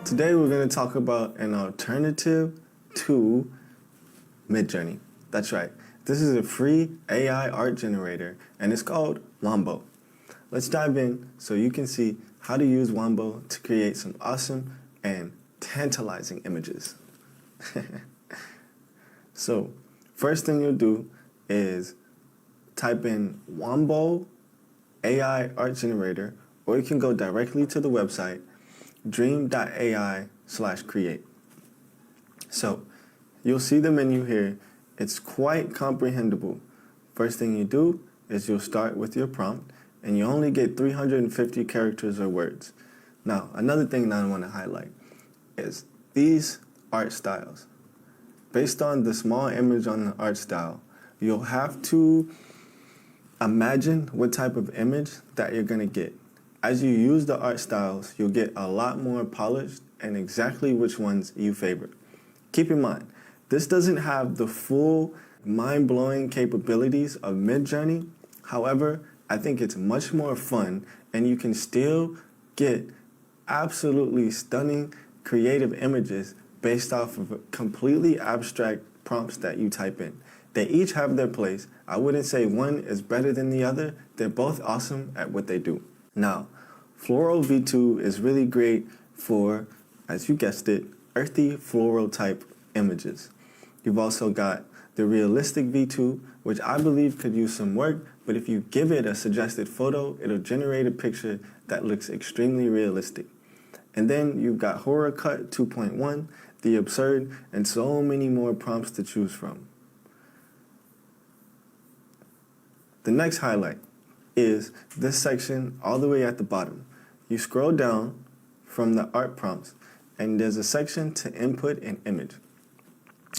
Today we're going to talk about an alternative to Midjourney. That's right. This is a free AI art generator and it's called Wombo. Let's dive in so you can see how to use Wombo to create some awesome and tantalizing images. So, first thing you'll do is type in Wombo AI art generator, or you can go directly to the website dream.ai/create. So you'll see the menu here. It's quite comprehensible. First thing you do is you'll start with your prompt, and you only get 350 characters or words. Now, another thing that I want to highlight is these art styles. Based on the small image on the art style, you'll have to imagine what type of image that you're going to get. As you use the art styles, you'll get a lot more polished and exactly which ones you favor. Keep in mind, this doesn't have the full mind-blowing capabilities of Midjourney. However, I think it's much more fun and you can still get absolutely stunning creative images based off of completely abstract prompts that you type in. They each have their place. I wouldn't say one is better than the other. They're both awesome at what they do. Now, Floral V2 is really great for, as you guessed it, earthy floral type images. You've also got the Realistic V2, which I believe could use some work, but if you give it a suggested photo, it'll generate a picture that looks extremely realistic. And then you've got Horror Cut 2.1, The Absurd, and so many more prompts to choose from. The next highlight is this section all the way at the bottom. You scroll down from the art prompts and there's a section to input an image.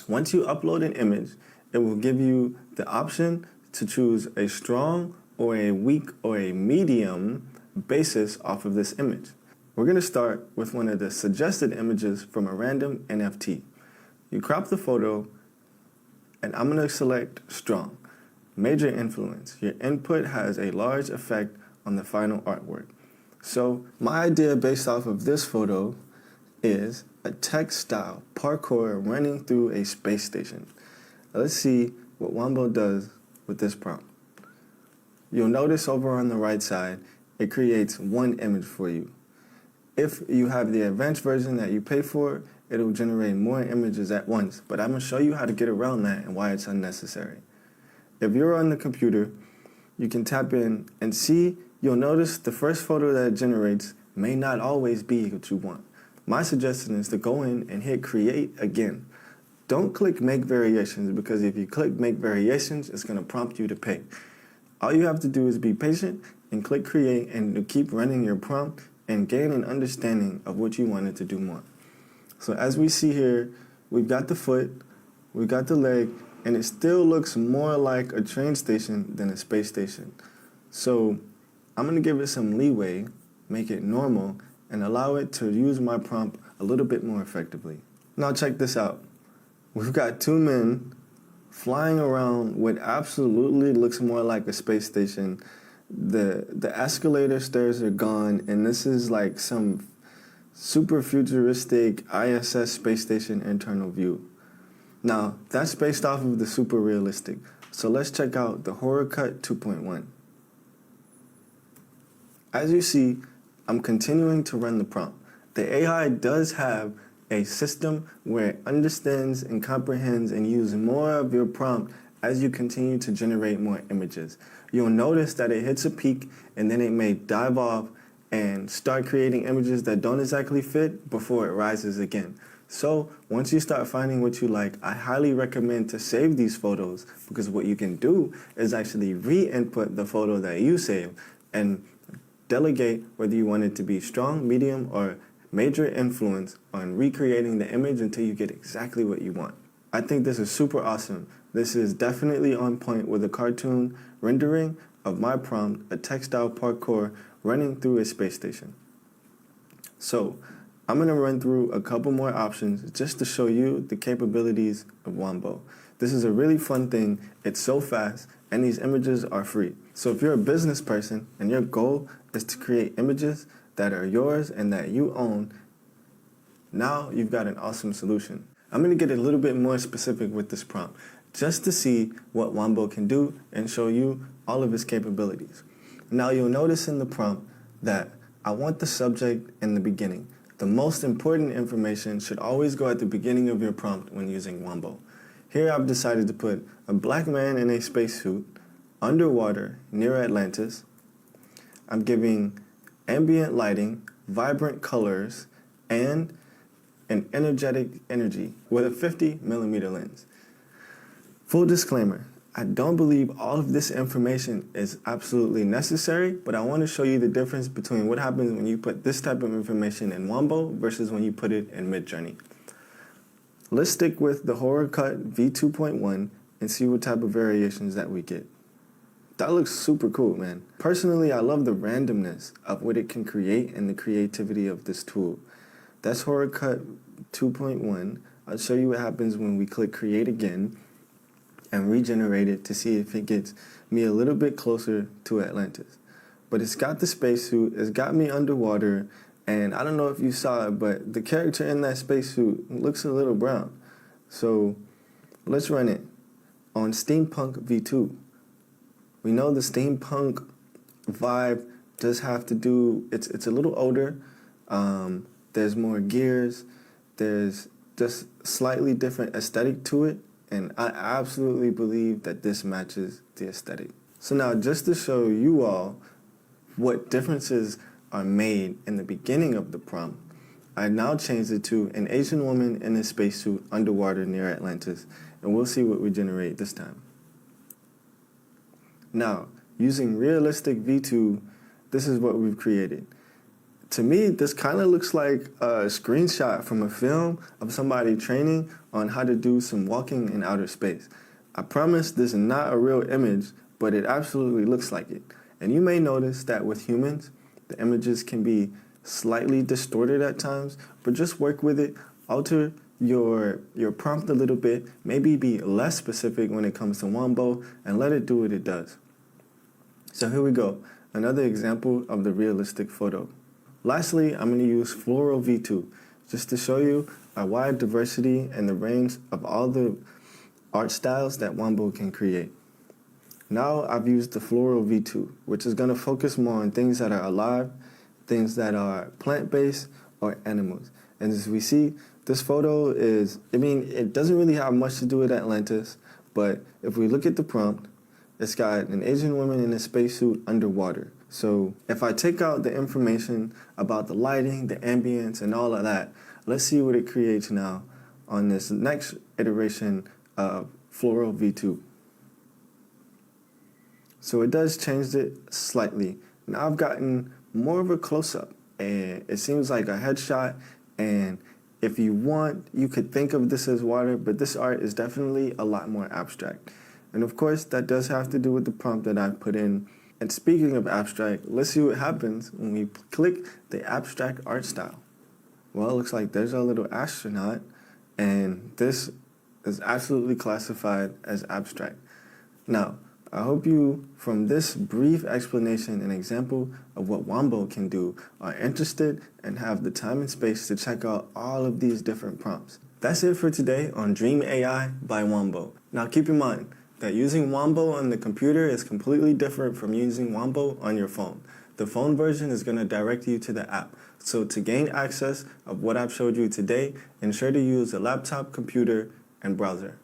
Once you upload an image, it will give you the option to choose a strong or a weak or a medium basis off of this image. We're going to start with one of the suggested images from a random NFT. You crop the photo and I'm going to select strong. Major influence. Your input has a large effect on the final artwork. So my idea based off of this photo is a textile parkour running through a space station. Now let's see what Wombo does with this prompt. You'll notice over on the right side, it creates one image for you. If you have the advanced version that you pay for, it'll generate more images at once, but I'm going to show you how to get around that and why it's unnecessary. If you're on the computer, you can tap in and see, you'll notice the first photo that it generates may not always be what you want. My suggestion is to go in and hit create again. Don't click make variations, because if you click make variations, it's going to prompt you to pay. All you have to do is be patient and click create and keep running your prompt and gain an understanding of what you wanted to do more. So as we see here, we've got the foot, we've got the leg, and it still looks more like a train station than a space station. So I'm going to give it some leeway, make it normal, and allow it to use my prompt a little bit more effectively. Now check this out. We've got two men flying around what absolutely looks more like a space station. The escalator stairs are gone, and this is like some super futuristic ISS space station internal view. Now, that's based off of the super realistic. So let's check out the Horror Cut 2.1. As you see, I'm continuing to run the prompt. The AI does have a system where it understands and comprehends and uses more of your prompt as you continue to generate more images. You'll notice that it hits a peak and then it may dive off and start creating images that don't exactly fit before it rises again. So once you start finding what you like, I highly recommend to save these photos, because what you can do is actually re-input the photo that you saved and delegate whether you want it to be strong, medium, or major influence on recreating the image until you get exactly what you want. I think this is super awesome. This is definitely on point with a cartoon rendering of my prompt, a textile parkour running through a space station. So I'm going to run through a couple more options just to show you the capabilities of Wombo. This is a really fun thing. It's so fast, and these images are free. So if you're a business person and your goal is to create images that are yours and that you own, now you've got an awesome solution. I'm going to get a little bit more specific with this prompt just to see what Wombo can do and show you all of its capabilities. Now you'll notice in the prompt that I want the subject in the beginning. The most important information should always go at the beginning of your prompt when using Wombo. Here I've decided to put a black man in a spacesuit underwater near Atlantis. I'm giving ambient lighting, vibrant colors, and an energetic energy with a 50mm lens. Full disclaimer, I don't believe all of this information is absolutely necessary, but I want to show you the difference between what happens when you put this type of information in Wombo versus when you put it in Midjourney. Let's stick with the Horror Cut V2.1 and see what type of variations that we get. That looks super cool, man. Personally, I love the randomness of what it can create and the creativity of this tool. That's Horror Cut 2.1. I'll show you what happens when we click Create Again and regenerate it to see if it gets me a little bit closer to Atlantis. But it's got the spacesuit, it's got me underwater, and I don't know if you saw it, but the character in that spacesuit looks a little brown. So let's run it on Steampunk V2. We know the steampunk vibe does have to do, it's a little older, there's more gears, there's just slightly different aesthetic to it, and I absolutely believe that this matches the aesthetic. So now just to show you all what differences are made in the beginning of the prompt, I now changed it to an Asian woman in a spacesuit underwater near Atlantis, and we'll see what we generate this time. Now, using Realistic V2, this is what we've created. To me, this kind of looks like a screenshot from a film of somebody training on how to do some walking in outer space. I promise this is not a real image, but it absolutely looks like it. And you may notice that with humans, the images can be slightly distorted at times, but just work with it, alter your prompt a little bit, maybe be less specific when it comes to Wombo, and let it do what it does. So here we go, another example of the realistic photo. Lastly, I'm going to use Floral V2 just to show you a wide diversity and the range of all the art styles that Wombo can create. Now I've used the Floral V2, which is going to focus more on things that are alive, things that are plant-based or animals. And as we see, this photo is, it doesn't really have much to do with Atlantis, but if we look at the prompt, it's got an Asian woman in a spacesuit underwater. So if I take out the information about the lighting, the ambience, and all of that, let's see what it creates now on this next iteration of Floral V2. So it does change it slightly. Now I've gotten more of a close-up, and it seems like a headshot, and if you want, you could think of this as water, but this art is definitely a lot more abstract. And of course, that does have to do with the prompt that I've put in. And speaking of abstract, let's see what happens when we click the abstract art style. Well, it looks like there's our little astronaut, and this is absolutely classified as abstract. Now, I hope you, from this brief explanation and example of what Wombo can do, are interested and have the time and space to check out all of these different prompts. That's it for today on Dream AI by Wombo. Now keep in mind that using Wombo on the computer is completely different from using Wombo on your phone. The phone version is going to direct you to the app. So to gain access of what I've showed you today, ensure to use a laptop, computer, and browser.